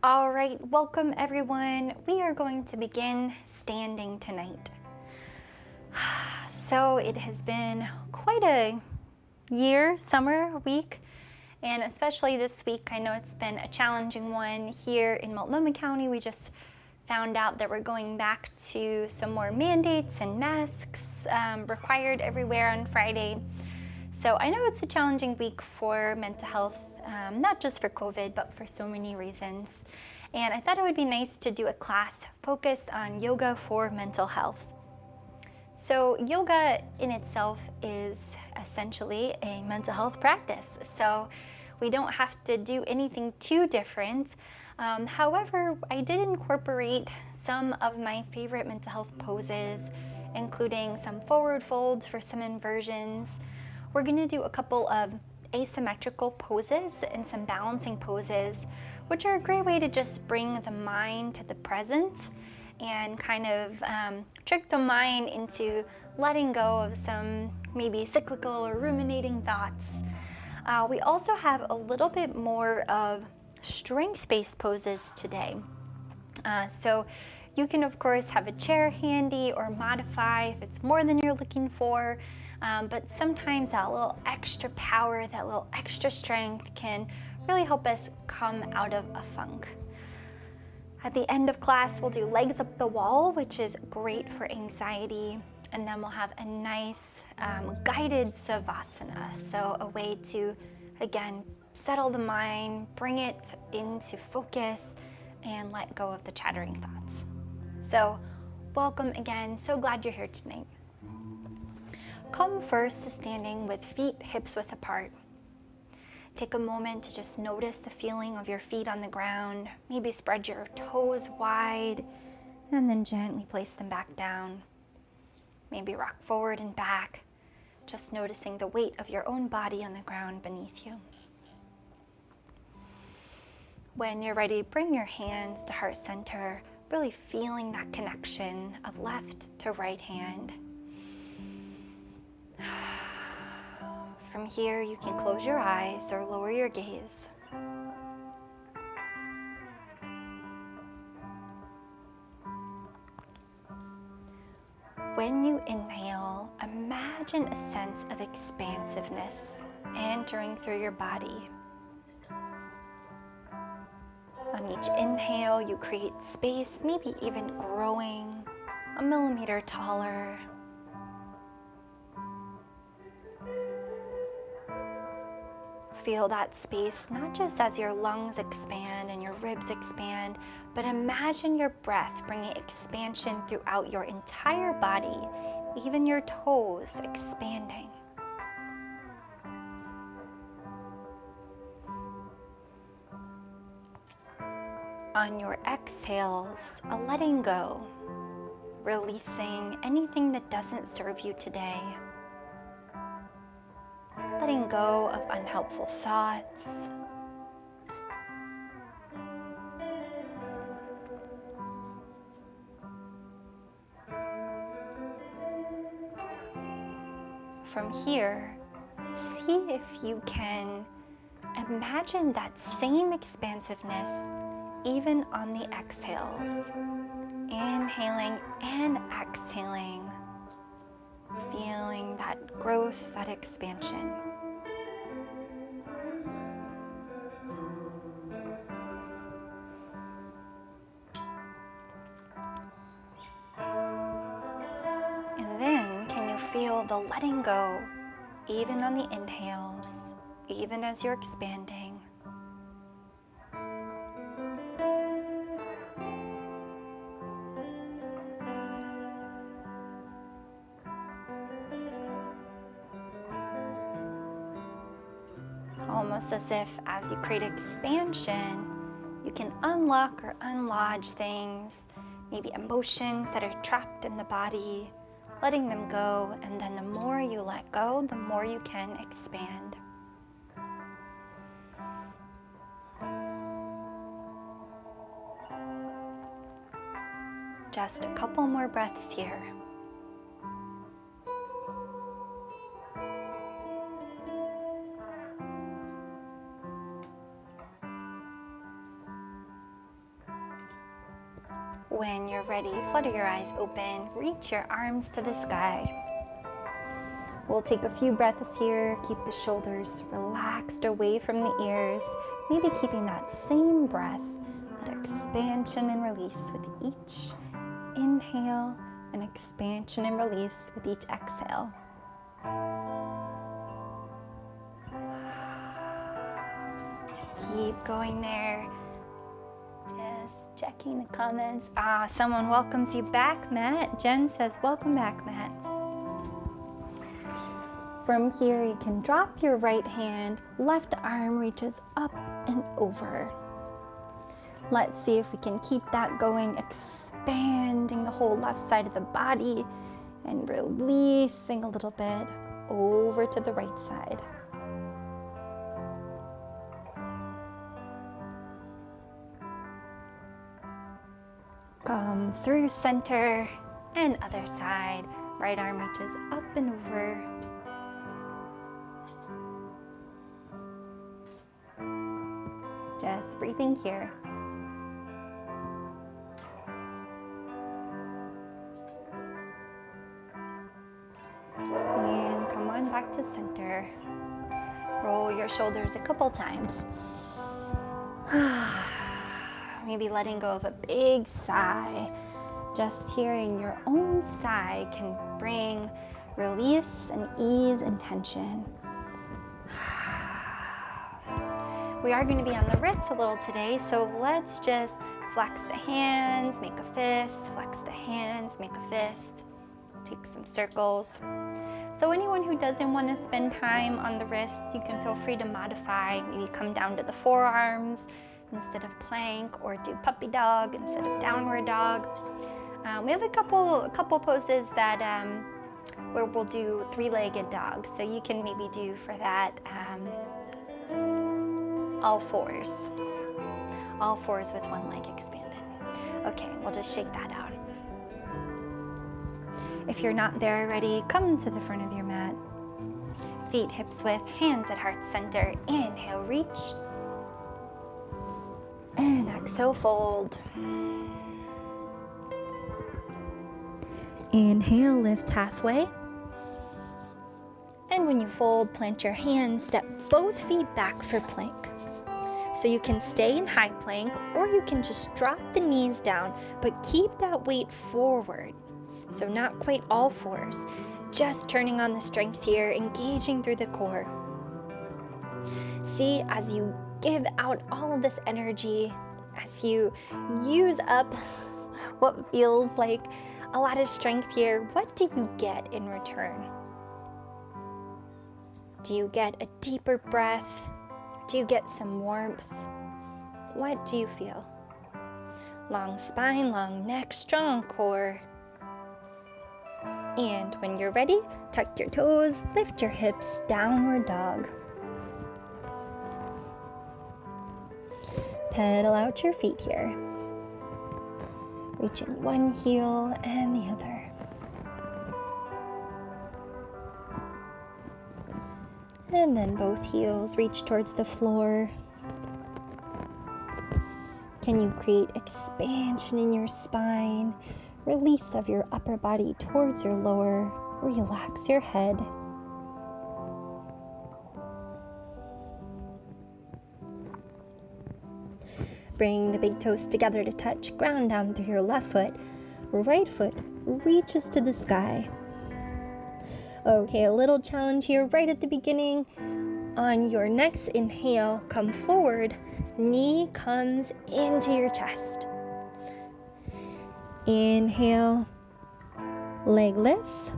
All right, welcome everyone. We are going to begin standing tonight. So it has been quite a year, summer, week, and especially this week, I know it's been a challenging one here in Multnomah County. We just found out that we're going back to some more mandates and masks required everywhere on Friday. So I know it's a challenging week for mental health, not just for COVID, but for so many reasons. And I thought it would be nice to do a class focused on yoga for mental health. So yoga in itself is essentially a mental health practice. So we don't have to do anything too different. However, I did incorporate some of my favorite mental health poses, including some forward folds for some inversions. We're going to do a couple of asymmetrical poses and some balancing poses, which are a great way to just bring the mind to the present and kind of trick the mind into letting go of some maybe cyclical or ruminating thoughts. We also have a little bit more of strength-based poses today. So you can, of course, have a chair handy or modify if it's more than you're looking for, but sometimes that little extra power, that little extra strength can really help us come out of a funk. At the end of class, we'll do legs up the wall, which is great for anxiety, and then we'll have a nice guided savasana, so a way to, again, settle the mind, bring it into focus, and let go of the chattering thoughts. So welcome again, so glad you're here tonight. Come first to standing with feet hips width apart. Take a moment to just notice the feeling of your feet on the ground. Maybe spread your toes wide and then gently place them back down. Maybe rock forward and back, just noticing the weight of your own body on the ground beneath you. When you're ready, bring your hands to heart center, really feeling that connection of left to right hand. From here, you can close your eyes or lower your gaze. When you inhale, imagine a sense of expansiveness entering through your body. On each inhale, you create space, maybe even growing a millimeter taller. Feel that space not just as your lungs expand and your ribs expand, but imagine your breath bringing expansion throughout your entire body, even your toes expanding. On your exhales, a letting go, releasing anything that doesn't serve you today. Letting go of unhelpful thoughts. From here, see if you can imagine that same expansiveness even on the exhales. Inhaling and exhaling. Feeling that growth, that expansion. And then, can you feel the letting go, even on the inhales, even as you're expanding? Almost as if as you create expansion, you can unlock or unlodge things, maybe emotions that are trapped in the body, letting them go, and then the more you let go, the more you can expand. Just a couple more breaths here. When you're ready, flutter your eyes open, reach your arms to the sky. We'll take a few breaths here, keep the shoulders relaxed away from the ears, maybe keeping that same breath, that expansion and release with each inhale and expansion and release with each exhale. Keep going there. Just checking the comments. Someone welcomes you back, Matt. Jen says, welcome back, Matt. From here, you can drop your right hand, left arm reaches up and over. Let's see if we can keep that going, expanding the whole left side of the body and releasing a little bit over to the right side. Come through center and other side. Right arm reaches up and over. Just breathing here. And come on back to center. Roll your shoulders a couple times. Maybe letting go of a big sigh. Just hearing your own sigh can bring release and ease and tension. We are going to be on the wrists a little today, so let's just flex the hands, make a fist, flex the hands, make a fist, take some circles. So anyone who doesn't want to spend time on the wrists, you can feel free to modify, maybe come down to the forearms instead of plank, or do puppy dog instead of downward dog. We have a couple poses that where we'll do three-legged dog, so you can maybe do for that all fours with one leg expanded. Okay, we'll just shake that out. If you're not there already, come to the front of your mat. Feet hips width, hands at heart center. Inhale, reach. And exhale, fold. Inhale, lift halfway. And when you fold, plant your hands, step both feet back for plank. So you can stay in high plank, or you can just drop the knees down, but keep that weight forward. So not quite all fours, just turning on the strength here, engaging through the core. See, as you give out all of this energy, as you use up what feels like a lot of strength here, what do you get in return? Do you get a deeper breath? Do you get some warmth? What do you feel? Long spine, long neck, strong core. And when you're ready, tuck your toes, lift your hips, downward dog. Pedal out your feet here. Reaching one heel and the other. And then both heels reach towards the floor. Can you create expansion in your spine? Release of your upper body towards your lower. Relax your head. Bring the big toes together to touch. Ground down through your left foot. Right foot reaches to the sky. Okay, a little challenge here right at the beginning. On your next inhale, come forward. Knee comes into your chest. Inhale, leg lifts.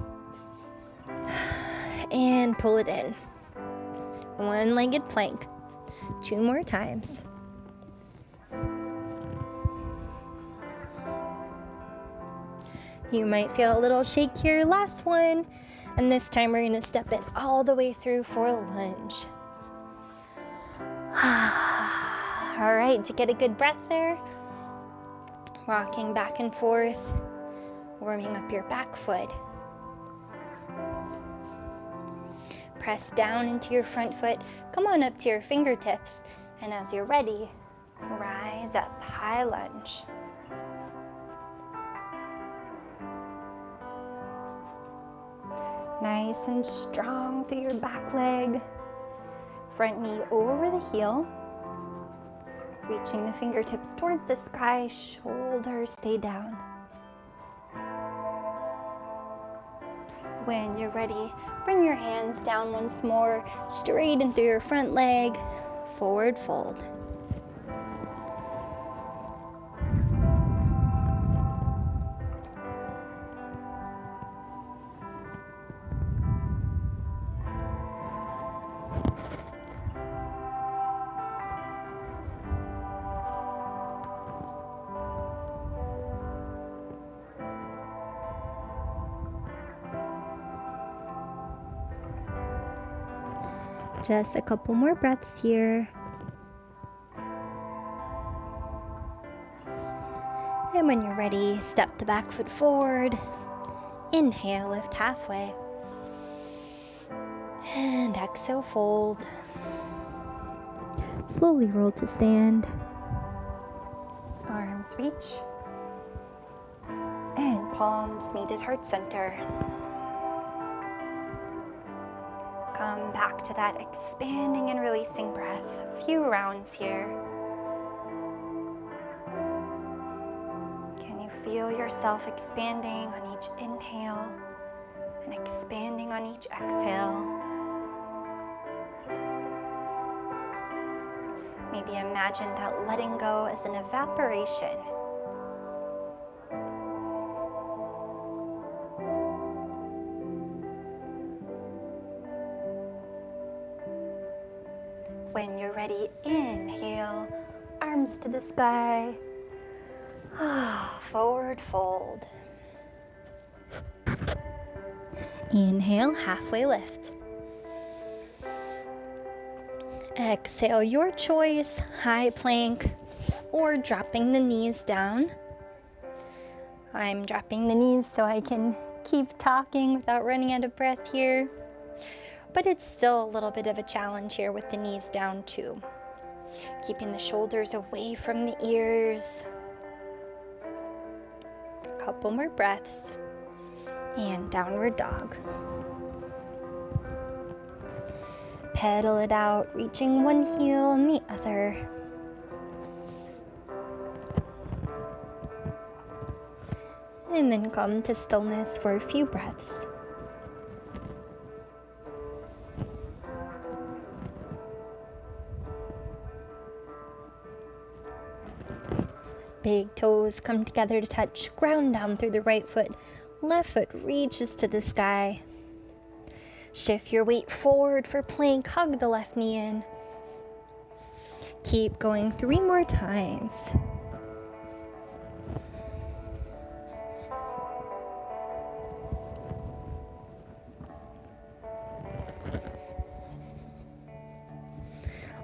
And pull it in. One-legged plank. 2 more times. You might feel a little shake here. Last one. And this time we're going to step it all the way through for a lunge. All right, to get a good breath there, rocking back and forth, warming up your back foot. Press down into your front foot. Come on up to your fingertips. And as you're ready, rise up, high lunge. Nice and strong through your back leg. Front knee over the heel. Reaching the fingertips towards the sky, shoulders stay down. When you're ready, bring your hands down once more, straighten through your front leg, forward fold. Just a couple more breaths here. And when you're ready, step the back foot forward. Inhale, lift halfway. And exhale, fold. Slowly roll to stand. Arms reach. And palms meet at heart center. Come back to that expanding and releasing breath. A few rounds here. Can you feel yourself expanding on each inhale and expanding on each exhale? Maybe imagine that letting go as an evaporation. When you're ready, inhale, arms to the sky, forward fold. Inhale, halfway lift. Exhale, your choice, high plank or dropping the knees down. I'm dropping the knees so I can keep talking without running out of breath here. But it's still a little bit of a challenge here with the knees down too. Keeping the shoulders away from the ears. A couple more breaths. And downward dog. Pedal it out, reaching one heel and the other. And then come to stillness for a few breaths. Big toes come together to touch, ground down through the right foot. Left foot reaches to the sky. Shift your weight forward for plank, hug the left knee in. Keep going 3 more times.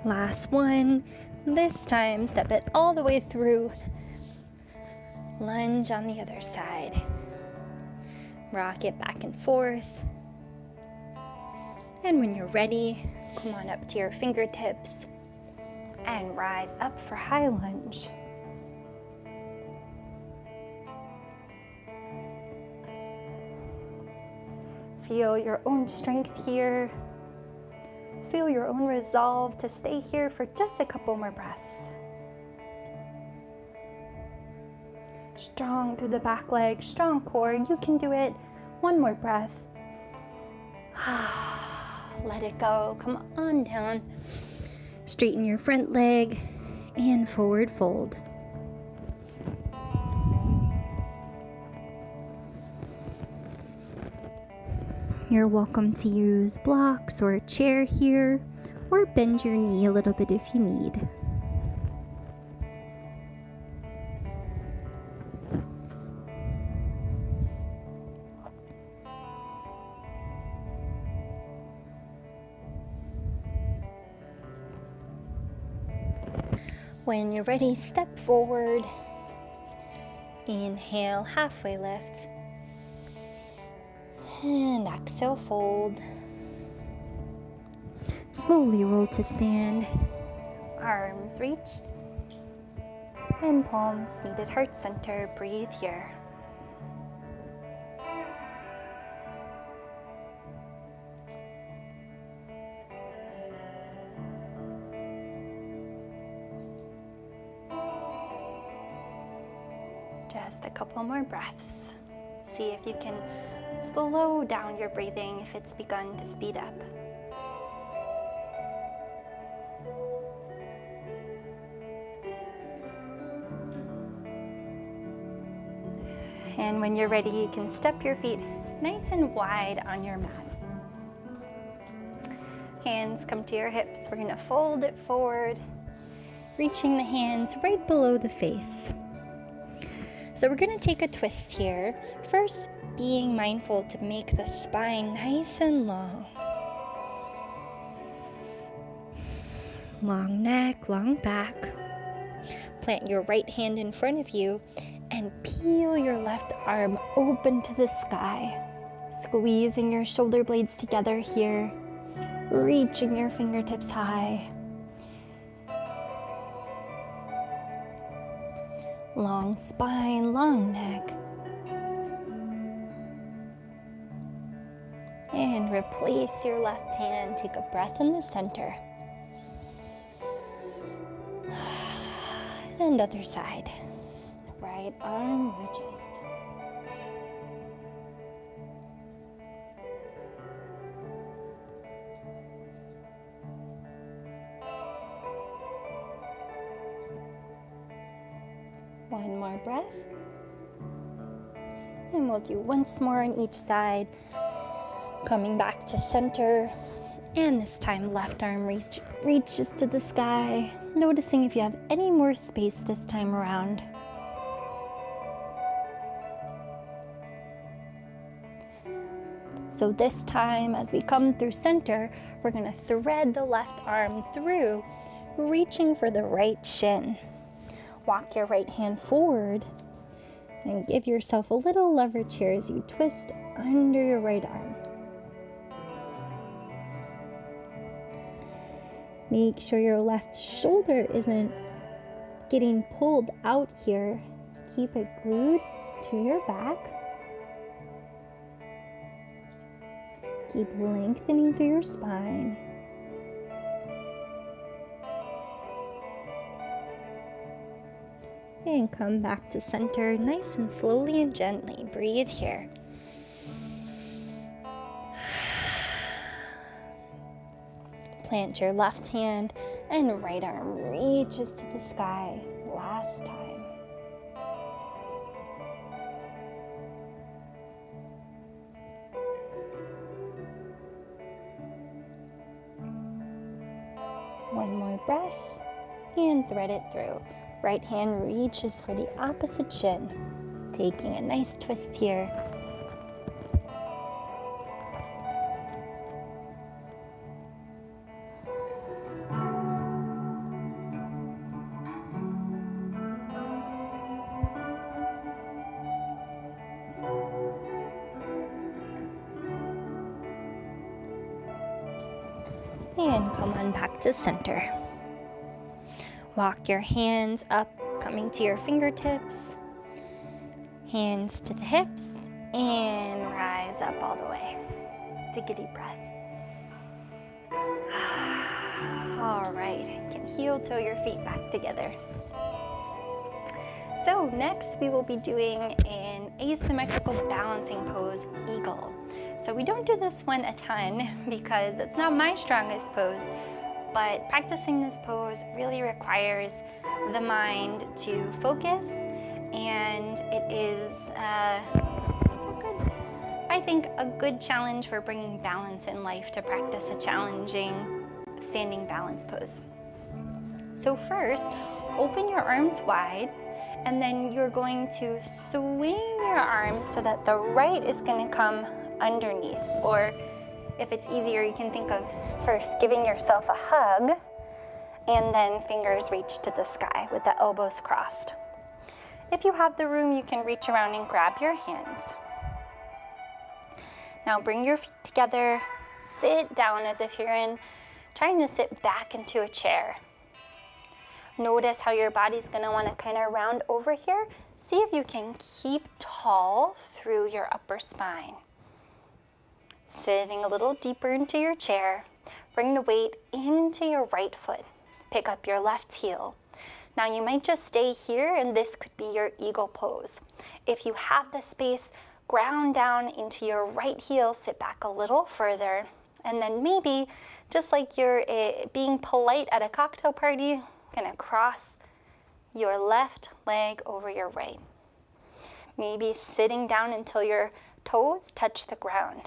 Last one. This time, step it all the way through. Lunge on the other side. Rock it back and forth. And when you're ready, come on up to your fingertips and rise up for high lunge. Feel your own strength here. Feel your own resolve to stay here for just a couple more breaths. Strong through the back leg, strong core. You can do it. One more breath. Let it go. Come on down. Straighten your front leg and forward fold. You're welcome to use blocks or a chair here, or bend your knee a little bit if you need. When you're ready, step forward. Inhale, halfway lift. And exhale, fold. Slowly roll to stand. Arms reach. And palms meet at heart center. Breathe here. Just a couple more breaths. See if you can slow down your breathing if it's begun to speed up. And when you're ready, you can step your feet nice and wide on your mat. Hands come to your hips. We're gonna fold it forward, reaching the hands right below the face. So we're gonna take a twist here. First, being mindful to make the spine nice and long. Long neck, long back. Plant your right hand in front of you and peel your left arm open to the sky. Squeezing your shoulder blades together here. Reaching your fingertips high. Long spine, long neck. And replace your left hand. Take a breath in the center. And other side. Right arm reaches. One more breath. And we'll do once more on each side. Coming back to center. And this time left arm reaches to the sky. Noticing if you have any more space this time around. So this time, as we come through center, we're gonna thread the left arm through, reaching for the right shin. Walk your right hand forward and give yourself a little leverage here as you twist under your right arm. Make sure your left shoulder isn't getting pulled out here. Keep it glued to your back. Keep lengthening through your spine. And come back to center nice and slowly and gently. Breathe here. Plant your left hand and right arm reaches to the sky. Last time. One more breath and thread it through. Right hand reaches for the opposite shin. Taking a nice twist here. And come on back to center. Walk your hands up, coming to your fingertips. Hands to the hips and rise up all the way. Take a deep breath. All right, can heel toe your feet back together. So next we will be doing an asymmetrical balancing pose, eagle. So we don't do this one a ton because it's not my strongest pose, but practicing this pose really requires the mind to focus, and it is I think a good challenge for bringing balance in life to practice a challenging standing balance pose. So first, open your arms wide, and then you're going to swing your arms so that the right is going to come underneath, or if it's easier, you can think of first giving yourself a hug and then fingers reach to the sky with the elbows crossed. If you have the room, you can reach around and grab your hands. Now bring your feet together, sit down as if you're trying to sit back into a chair. Notice how your body's gonna wanna kind of round over here. See if you can keep tall through your upper spine. Sitting a little deeper into your chair, bring the weight into your right foot. Pick up your left heel. Now you might just stay here, and this could be your eagle pose. If you have the space, ground down into your right heel, sit back a little further, and then maybe, just like you're being polite at a cocktail party, gonna cross your left leg over your right. Maybe sitting down until your toes touch the ground.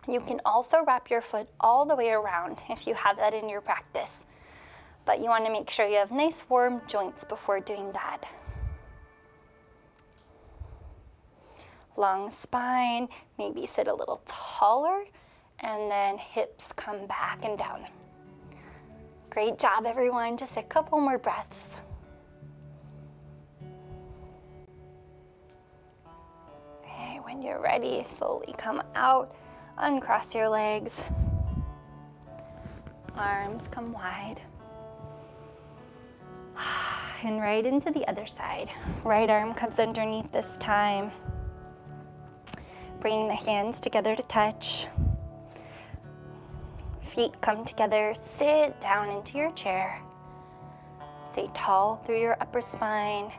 You can also wrap your foot all the way around if you have that in your practice, but you want to make sure you have nice warm joints before doing that. Long spine, maybe sit a little taller, and then hips come back and down. Great job, everyone. Just a couple more breaths. Okay, when you're ready, slowly come out, uncross your legs. Arms come wide. And right into the other side. Right arm comes underneath this time. Bringing the hands together to touch. Feet come together, sit down into your chair. Stay tall through your upper spine.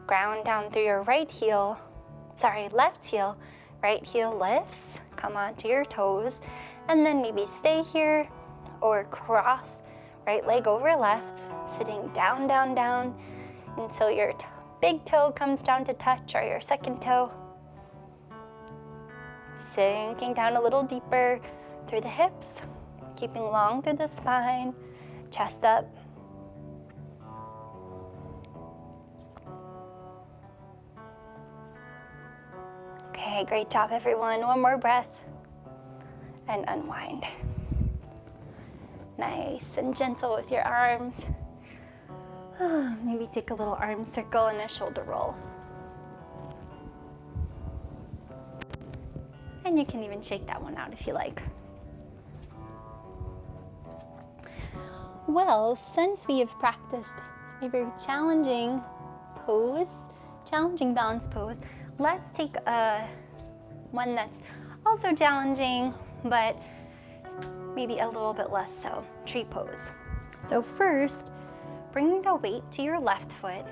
Ground down through your left heel. Right heel lifts, come onto your toes, and then maybe stay here or cross right leg over left, sitting down, down, down until your big toe comes down to touch, or your second toe. Sinking down a little deeper through the hips, keeping long through the spine, chest up. Okay, great job, everyone. One more breath and unwind. Nice and gentle with your arms. Maybe take a little arm circle and a shoulder roll. And you can even shake that one out if you like. Well, since we have practiced a very challenging balance pose, let's take one that's also challenging, but maybe a little bit less so, tree pose. So first, bring the weight to your left foot.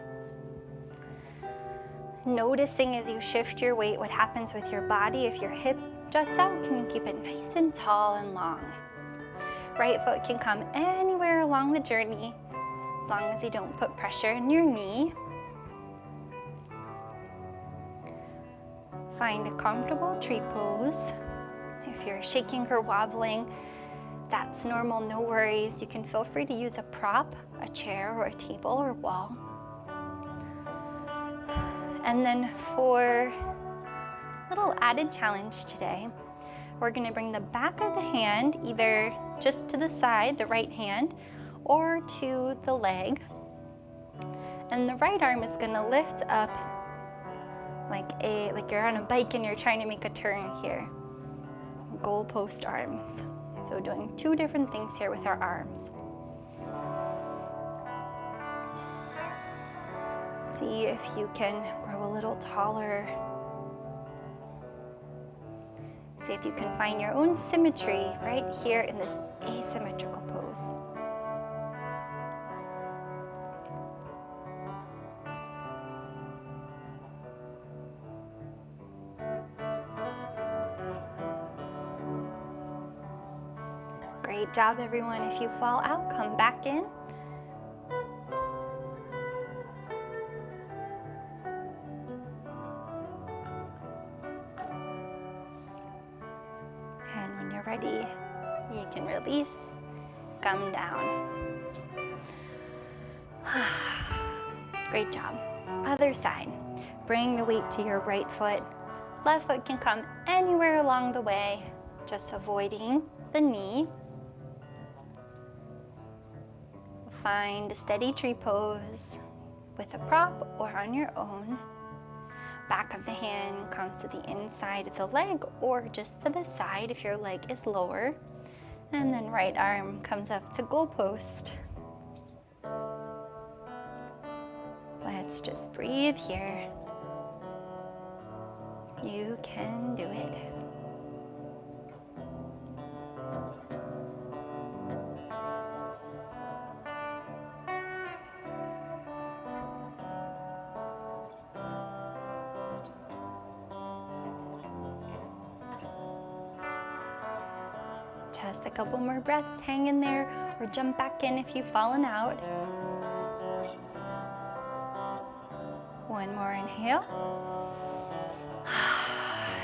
Noticing as you shift your weight what happens with your body. If your hip juts out, can you keep it nice and tall and long? Right foot can come anywhere along the journey, as long as you don't put pressure in your knee. Find a comfortable tree pose. If you're shaking or wobbling, that's normal, no worries. You can feel free to use a prop, a chair or a table or wall. And then for a little added challenge today, we're gonna bring the back of the hand either just to the side, the right hand, or to the leg. And the right arm is gonna lift up like you're on a bike and you're trying to make a turn here. Goalpost arms. So doing two different things here with our arms. See if you can grow a little taller. See if you can find your own symmetry right here in this asymmetrical pose. Great job, everyone. If you fall out, come back in. And when you're ready, you can release, come down. Great job. Other side. Bring the weight to your right foot. Left foot can come anywhere along the way, just avoiding the knee. Find a steady tree pose with a prop or on your own. Back of the hand comes to the inside of the leg or just to the side if your leg is lower. And then right arm comes up to goalpost. Let's just breathe here. You can do it. Just a couple more breaths, hang in there, or jump back in if you've fallen out. One more inhale.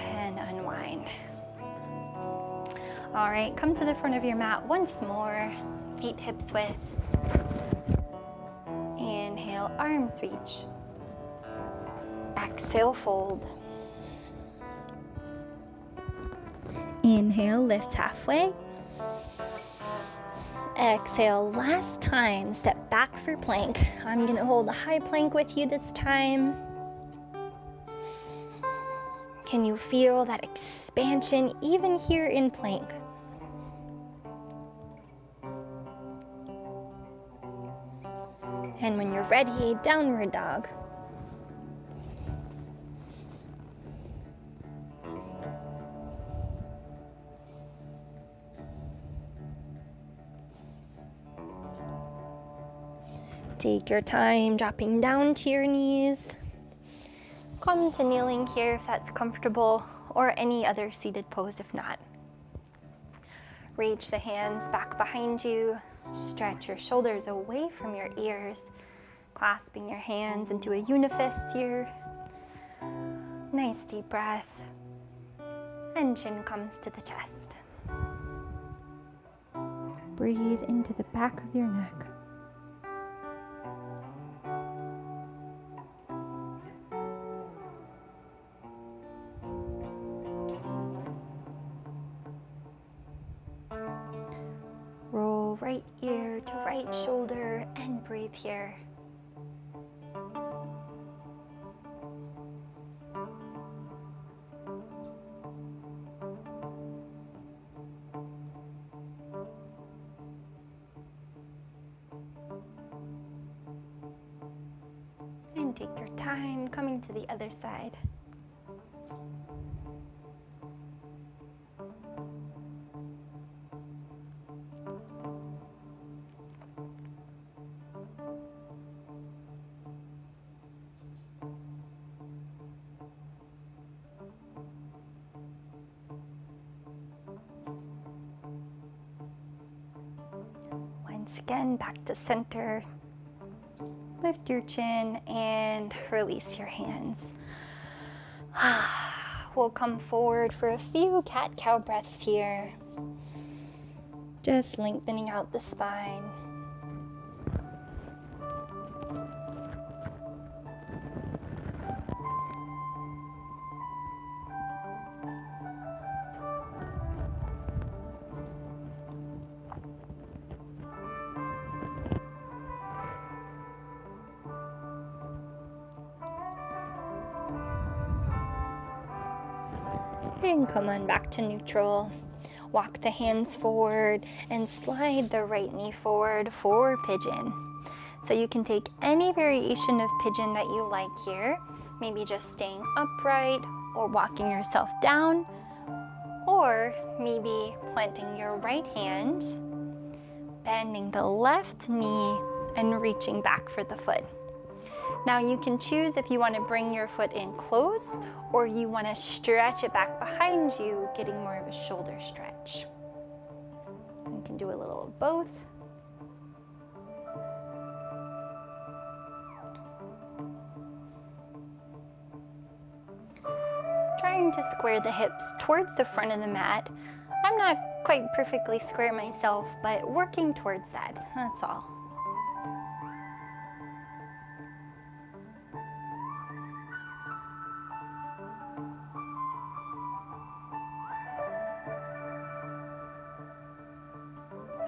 And unwind. All right, come to the front of your mat once more, feet hips width. Inhale, arms reach. Exhale, fold. Inhale, lift halfway. Exhale, last time, step back for plank. I'm gonna hold the high plank with you this time. Can you feel that expansion even here in plank? And when you're ready, downward dog. Take your time dropping down to your knees. Come to kneeling here if that's comfortable, or any other seated pose if not. Reach the hands back behind you. Stretch your shoulders away from your ears, clasping your hands into a unifist here. Nice deep breath. And chin comes to the chest. Breathe into the back of your neck. Roll right ear to right shoulder and breathe here. And take your time coming to the other side. Once again, back to center. Lift your chin and release your hands. We'll come forward for a few cat-cow breaths here. Just lengthening out the spine. And come on back to neutral. Walk the hands forward and slide the right knee forward for pigeon. So you can take any variation of pigeon that you like here. Maybe just staying upright or walking yourself down, or maybe planting your right hand, bending the left knee and reaching back for the foot. Now you can choose if you want to bring your foot in close or you want to stretch it back behind you, getting more of a shoulder stretch. You can do a little of both. Trying to square the hips towards the front of the mat. I'm not quite perfectly square myself, but working towards that, that's all.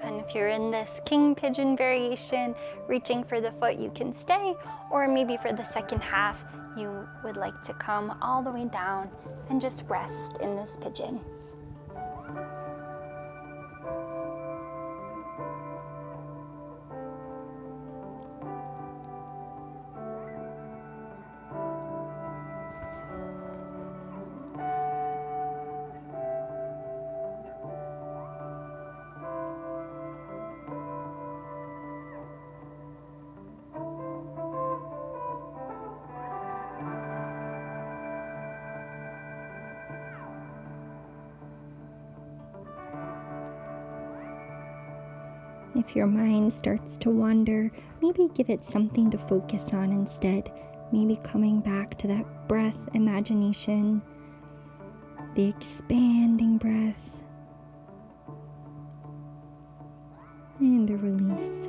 And if you're in this king pigeon variation, reaching for the foot, you can stay, or maybe for the second half, you would like to come all the way down and just rest in this pigeon. If your mind starts to wander, maybe give it something to focus on instead. Maybe coming back to that breath imagination, the expanding breath, and the release.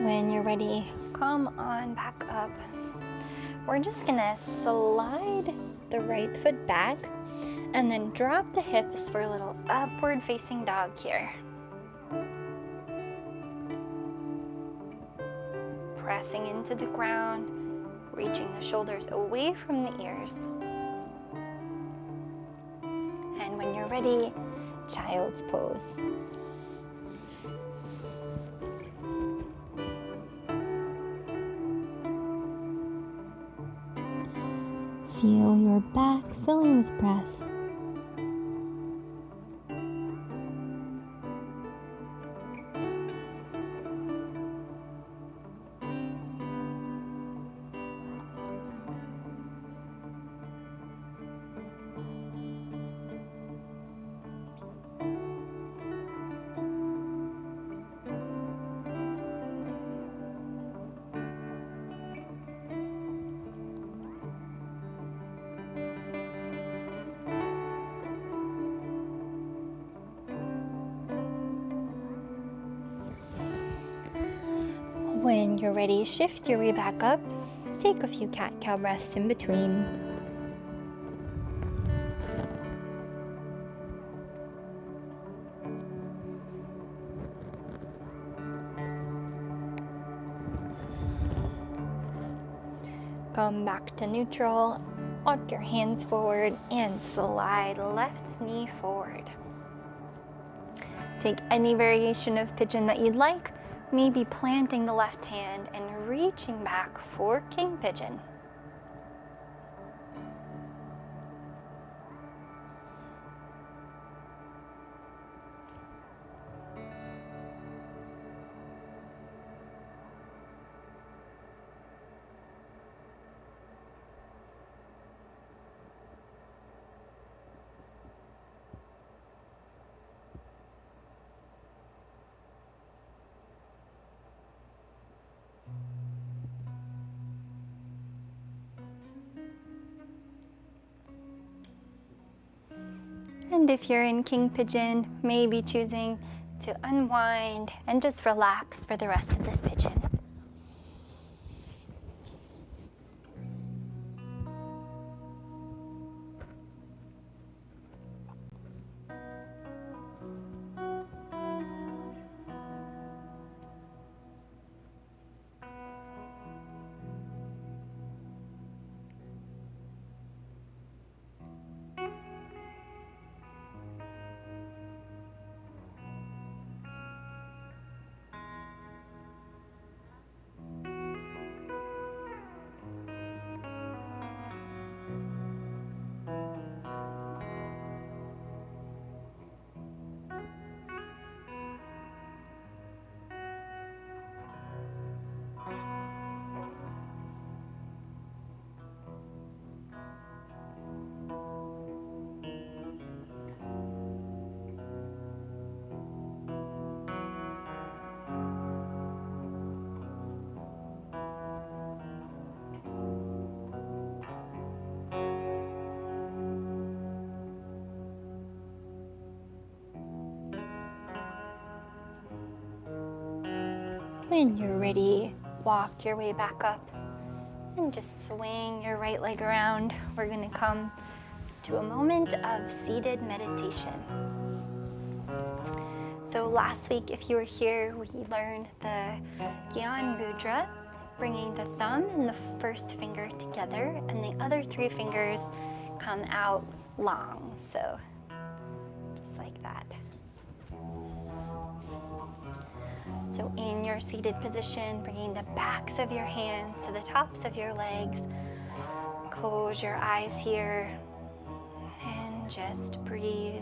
When you're ready, come on back up. We're just gonna slide the right foot back and then drop the hips for a little upward facing dog here. Pressing into the ground, reaching the shoulders away from the ears. And when you're ready, child's pose. Feel your back filling with breath. When you're ready, shift your way back up. Take a few cat-cow breaths in between. Come back to neutral. Walk your hands forward and slide left knee forward. Take any variation of pigeon that you'd like. Maybe planting the left hand and reaching back for king pigeon. And if you're in king pigeon, maybe choosing to unwind and just relax for the rest of this pigeon. When you're ready, walk your way back up and just swing your right leg around. We're going to come to a moment of seated meditation. So last week, if you were here, we learned the Gyan Mudra, bringing the thumb and the first finger together, and the other three fingers come out long, so just like that. So in your seated position, bringing the backs of your hands to the tops of your legs. Close your eyes here and just breathe.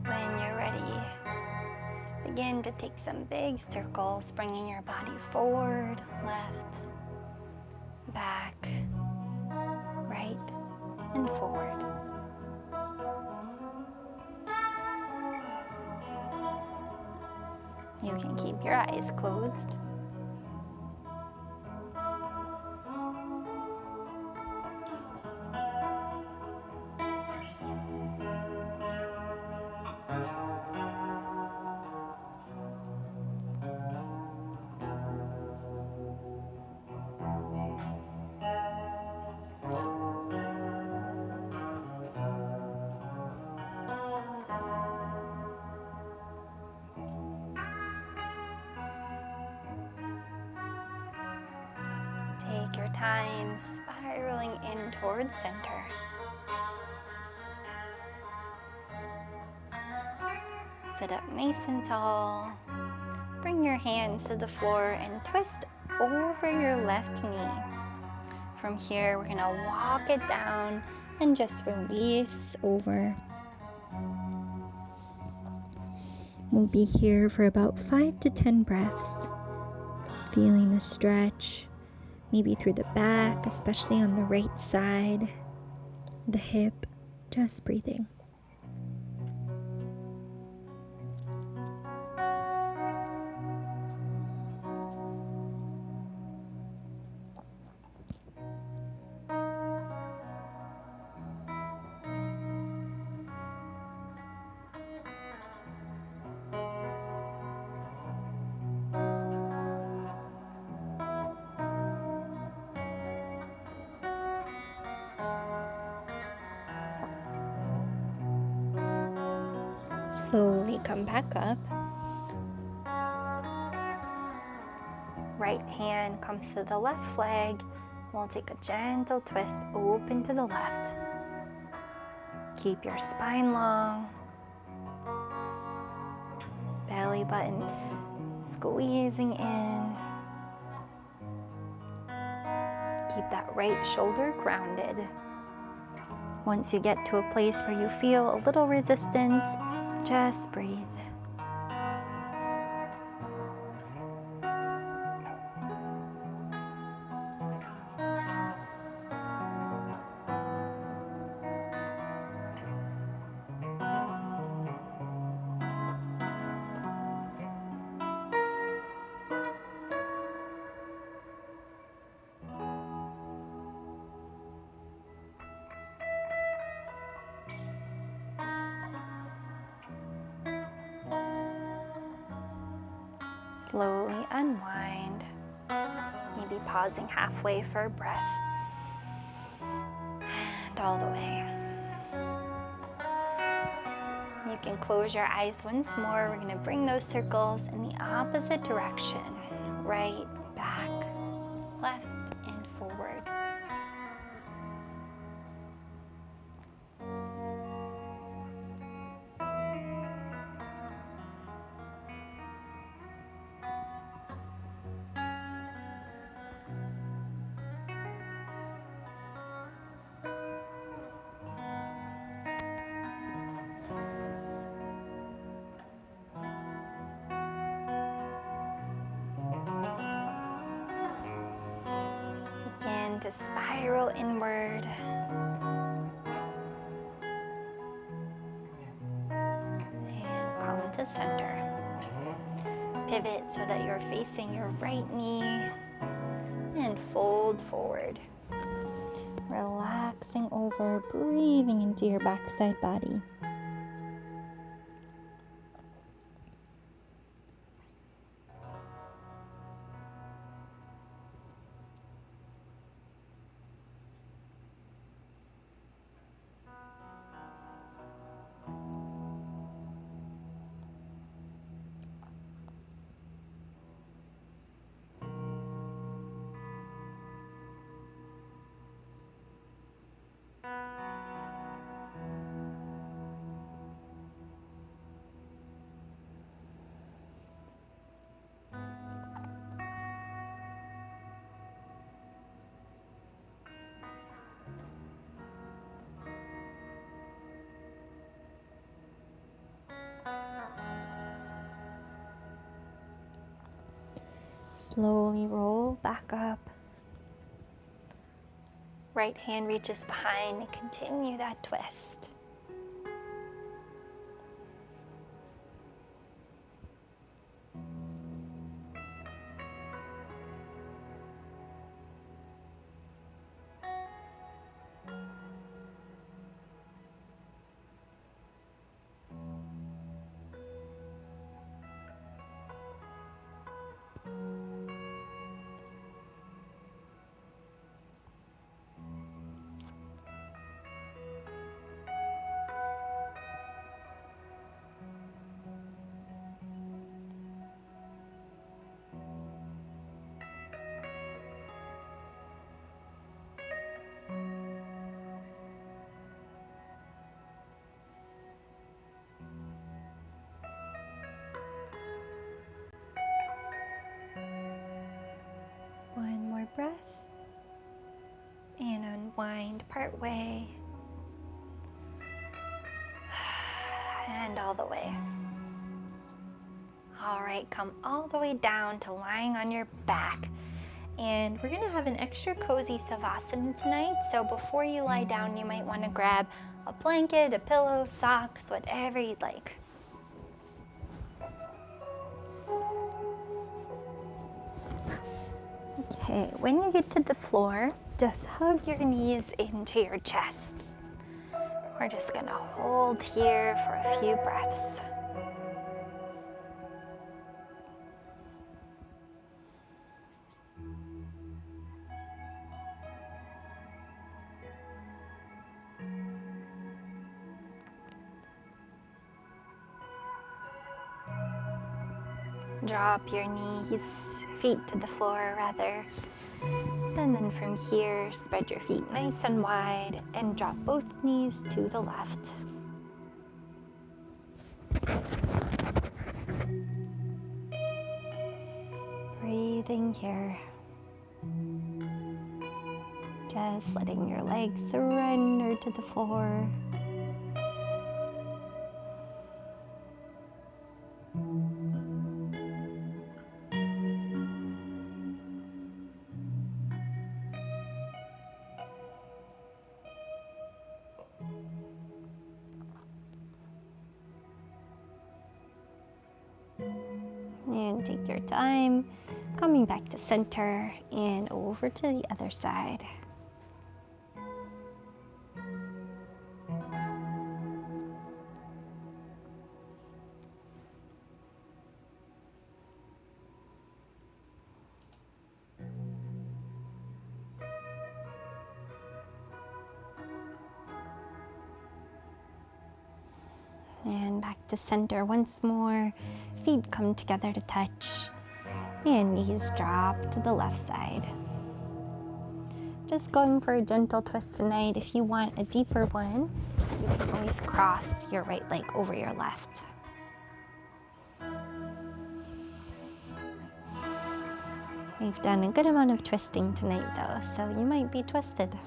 When you're ready, begin to take some big circles, bringing your body forward, left, back, right, and forward. You can keep your eyes closed. Take your time spiraling in towards center. Sit up nice and tall. Bring your hands to the floor and twist over your left knee. From here, we're gonna walk it down and just release over. We'll be here for about 5 to 10 breaths, feeling the stretch. Maybe through the back, especially on the right side, the hip, just breathing. Slowly come back up. Right hand comes to the left leg. We'll take a gentle twist open to the left. Keep your spine long. Belly button squeezing in. Keep that right shoulder grounded. Once you get to a place where you feel a little resistance, just breathe. Slowly unwind, maybe pausing halfway for a breath, and all the way. You can close your eyes once more. We're going to bring those circles in the opposite direction, right, back, left, and forward. to spiral inward. And come to center. Pivot so that you're facing your right knee and fold forward. Relaxing over, breathing into your backside body. Slowly roll back up. Right hand reaches behind and continue that twist. One more breath. And unwind part way. And all the way. All right, come all the way down to lying on your back. And we're gonna have an extra cozy savasana tonight. So before you lie down, you might wanna grab a blanket, a pillow, socks, whatever you'd like. Okay, when you get to the floor, just hug your knees into your chest. We're just gonna hold here for a few breaths. Drop your knees, feet to the floor rather. And then from here, spread your feet nice and wide and drop both knees to the left. Breathing here. Just letting your legs surrender to the floor. And take your time, coming back to center and over to the other side. And back to center once more. Feet come together to touch. And knees drop to the left side. Just going for a gentle twist tonight. If you want a deeper one, you can always cross your right leg over your left. We've done a good amount of twisting tonight though, so you might be twisted.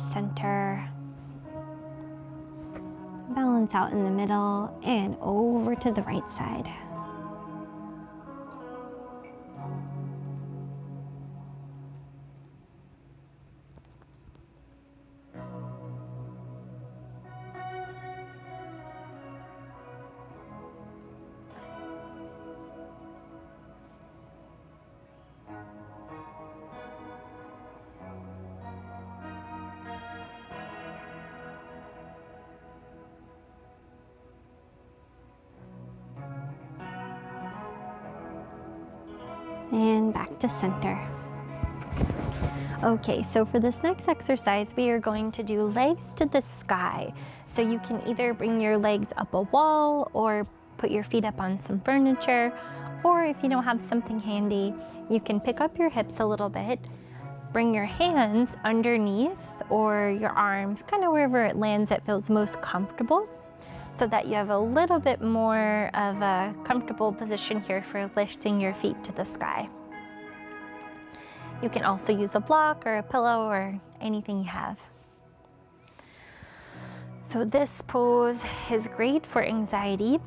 center, balance out in the middle, and over to the right side. And back to center. Okay, so for this next exercise, we are going to do legs to the sky. So you can either bring your legs up a wall or put your feet up on some furniture, or if you don't have something handy, you can pick up your hips a little bit, bring your hands underneath or your arms, kind of wherever it lands that feels most comfortable, so that you have a little bit more of a comfortable position here for lifting your feet to the sky. You can also use a block or a pillow or anything you have. So this pose is great for anxiety,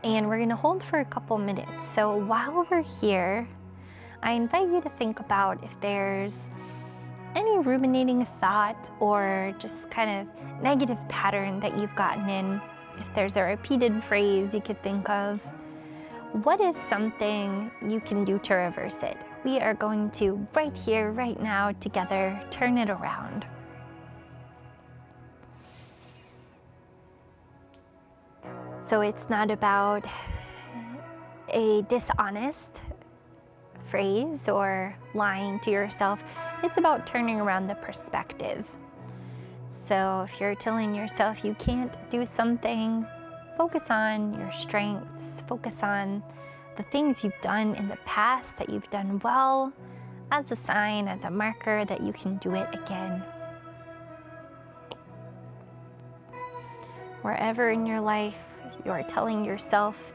and we're gonna hold for a couple minutes. So while we're here, I invite you to think about if there's any ruminating thought or just kind of negative pattern that you've gotten in. If there's a repeated phrase you could think of, what is something you can do to reverse it? We are going to, right here, right now, together, turn it around. So it's not about a dishonest phrase or lying to yourself. It's about turning around the perspective. So if you're telling yourself you can't do something, focus on your strengths, focus on the things you've done in the past that you've done well, as a sign, as a marker that you can do it again. Wherever in your life you are telling yourself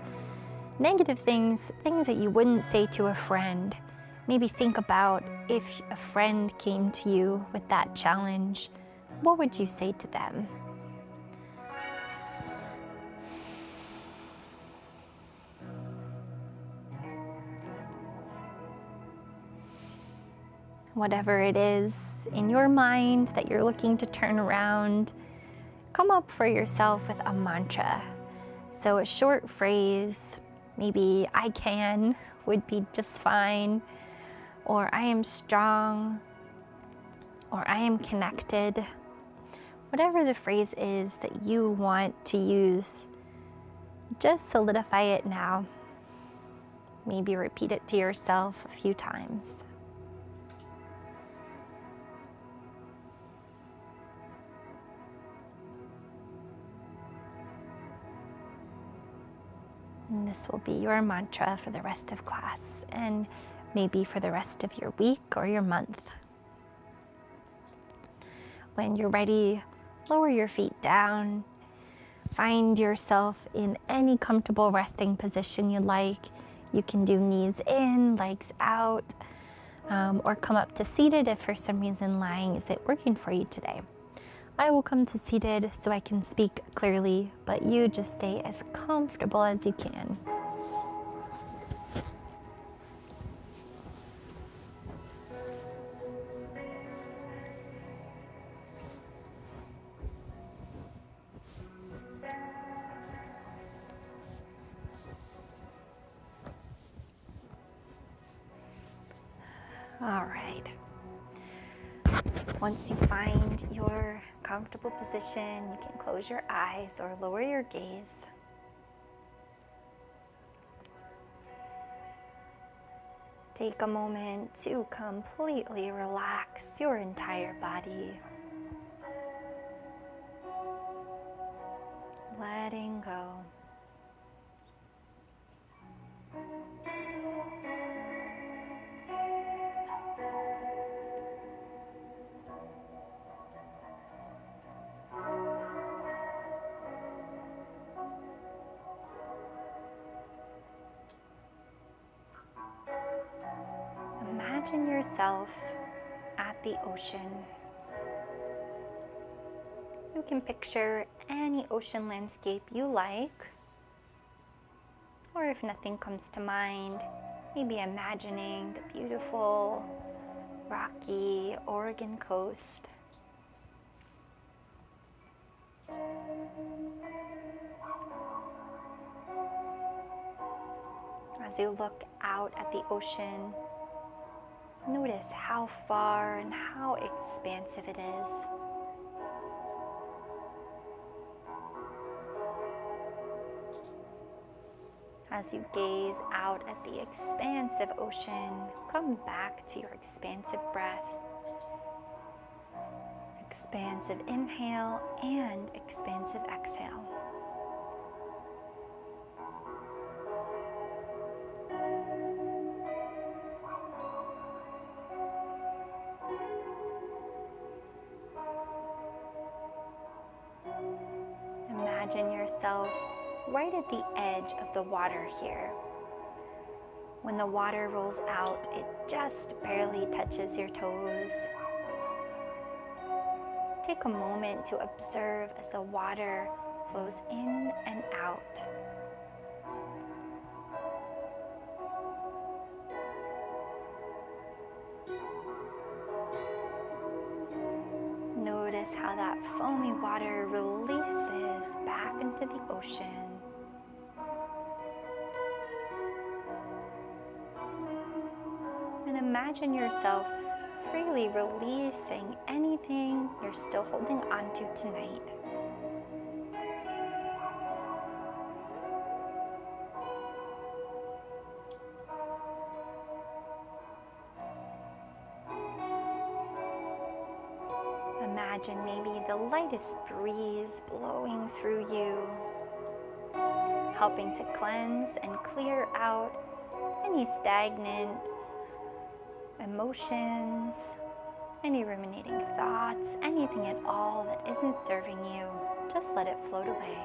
negative things, things that you wouldn't say to a friend, maybe think about if a friend came to you with that challenge, what would you say to them? Whatever it is in your mind that you're looking to turn around, come up for yourself with a mantra. So a short phrase, maybe I can would be just fine, or I am strong, or I am connected. Whatever the phrase is that you want to use, just solidify it now. Maybe repeat it to yourself a few times. And this will be your mantra for the rest of class and maybe for the rest of your week or your month. When you're ready, lower your feet down. Find yourself in any comfortable resting position you like. You can do knees in, legs out, or come up to seated if for some reason lying isn't working for you today. I will come to seated so I can speak clearly, but you just stay as comfortable as you can. All right. Once you find your comfortable position, you can close your eyes or lower your gaze. Take a moment to completely relax your entire body. Letting go. Imagine yourself at the ocean. can picture any ocean landscape you like, or if nothing comes to mind, maybe imagining the beautiful, rocky Oregon coast. As you look out at the ocean, notice how far and how expansive it is. As you gaze out at the expansive ocean, come back to your expansive breath. Expansive inhale and expansive exhale. Imagine yourself right at the edge of the water here. When the water rolls out, it just barely touches your toes. Take a moment to observe as the water flows in and out. Notice how that foamy water releases back into the ocean. And imagine yourself freely releasing anything you're still holding on to tonight. Imagine maybe the lightest breeze blowing through you, helping to cleanse and clear out any stagnant emotions, any ruminating thoughts, anything at all that isn't serving you. Just let it float away.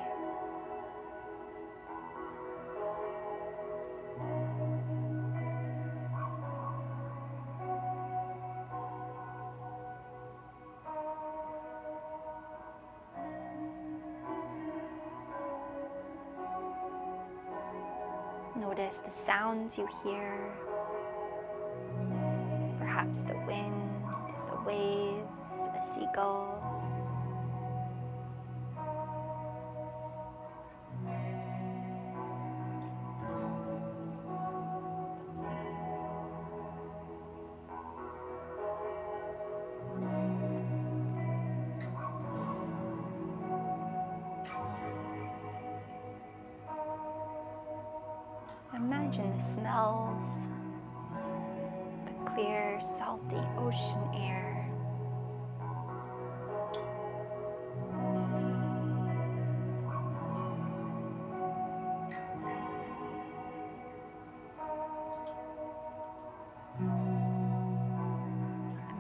Notice the sounds you hear, perhaps the wind, the waves, a seagull. Imagine the smells, the clear, salty ocean air.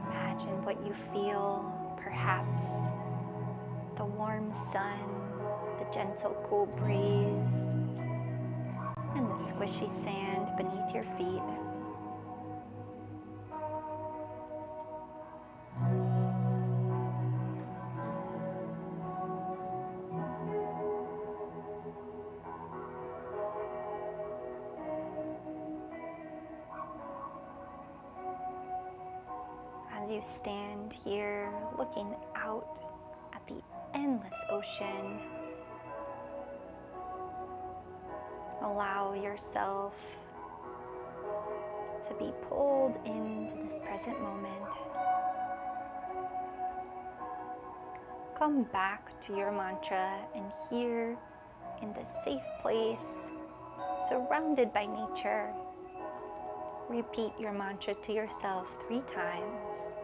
Imagine what you feel, perhaps the warm sun, the gentle cool breeze, and the squishy sand beneath your feet. As you stand here looking out at the endless ocean, allow yourself to be pulled into this present moment. Come back to your mantra, and here in this safe place, surrounded by nature, repeat your mantra to yourself 3 times.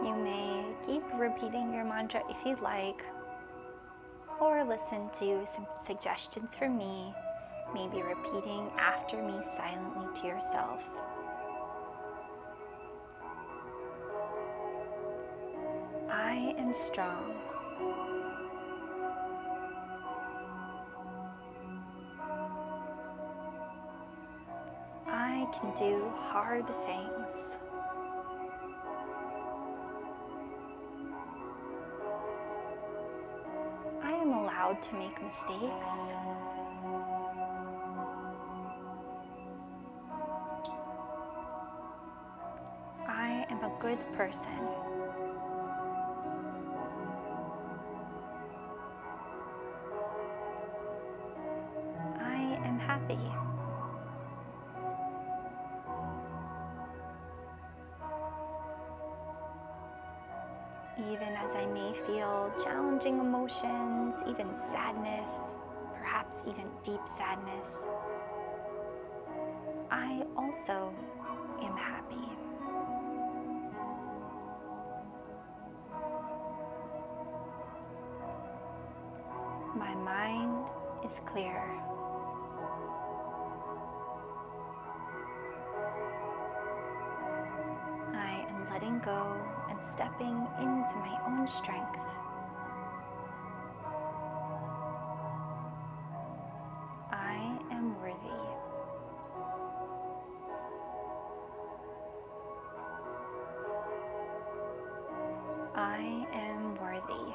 You may keep repeating your mantra if you'd like, or listen to some suggestions from me, maybe repeating after me silently to yourself. am strong. I can do hard things. I am allowed to make mistakes. I am a good person. I am happy. Even as I may feel challenging emotions, even sadness, perhaps even deep sadness, I also am happy. My mind is clear. I am letting go and stepping into my own strength. I am worthy. I am worthy.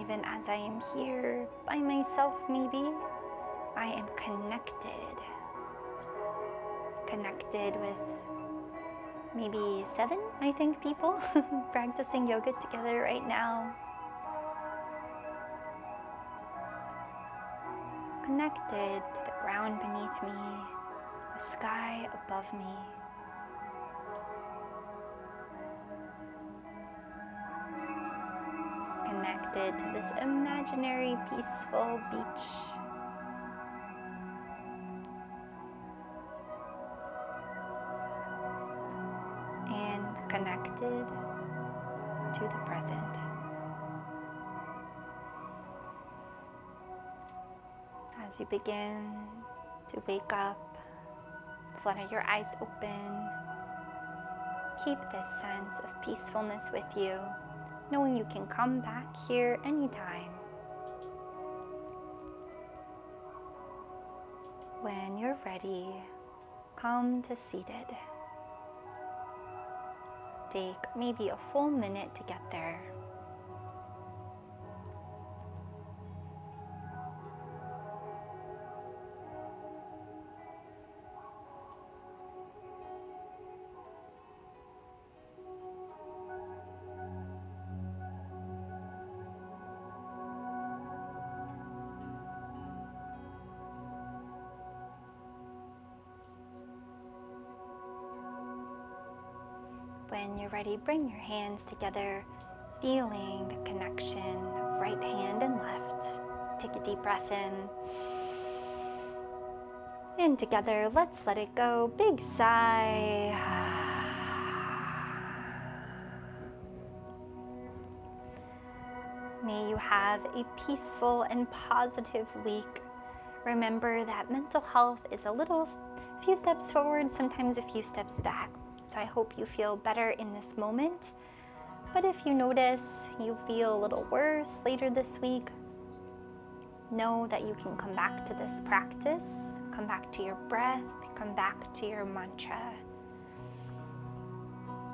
Even as I am here by myself, maybe, I am connected. Connected with maybe 7, I think, people practicing yoga together right now. Connected to the ground beneath me, the sky above me. Connected to this imaginary peaceful beach. And connected to the present. As you begin to wake up, flutter your eyes open. Keep this sense of peacefulness with you, knowing you can come back here anytime. When you're ready, come to seated. Take maybe a full minute to get there. When you're ready, bring your hands together, feeling the connection of right hand and left. Take a deep breath in. And together, let's let it go. Big sigh. May you have a peaceful and positive week. Remember that mental health is a few steps forward, sometimes a few steps back. So I hope you feel better in this moment. But if you notice you feel a little worse later this week, know that you can come back to this practice, come back to your breath, come back to your mantra.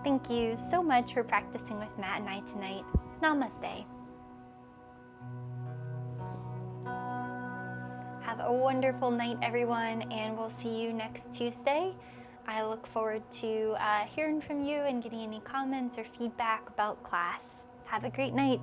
Thank you so much for practicing with Matt and I tonight. Namaste. Have a wonderful night, everyone, and we'll see you next Tuesday. I look forward to hearing from you and getting any comments or feedback about class. Have a great night.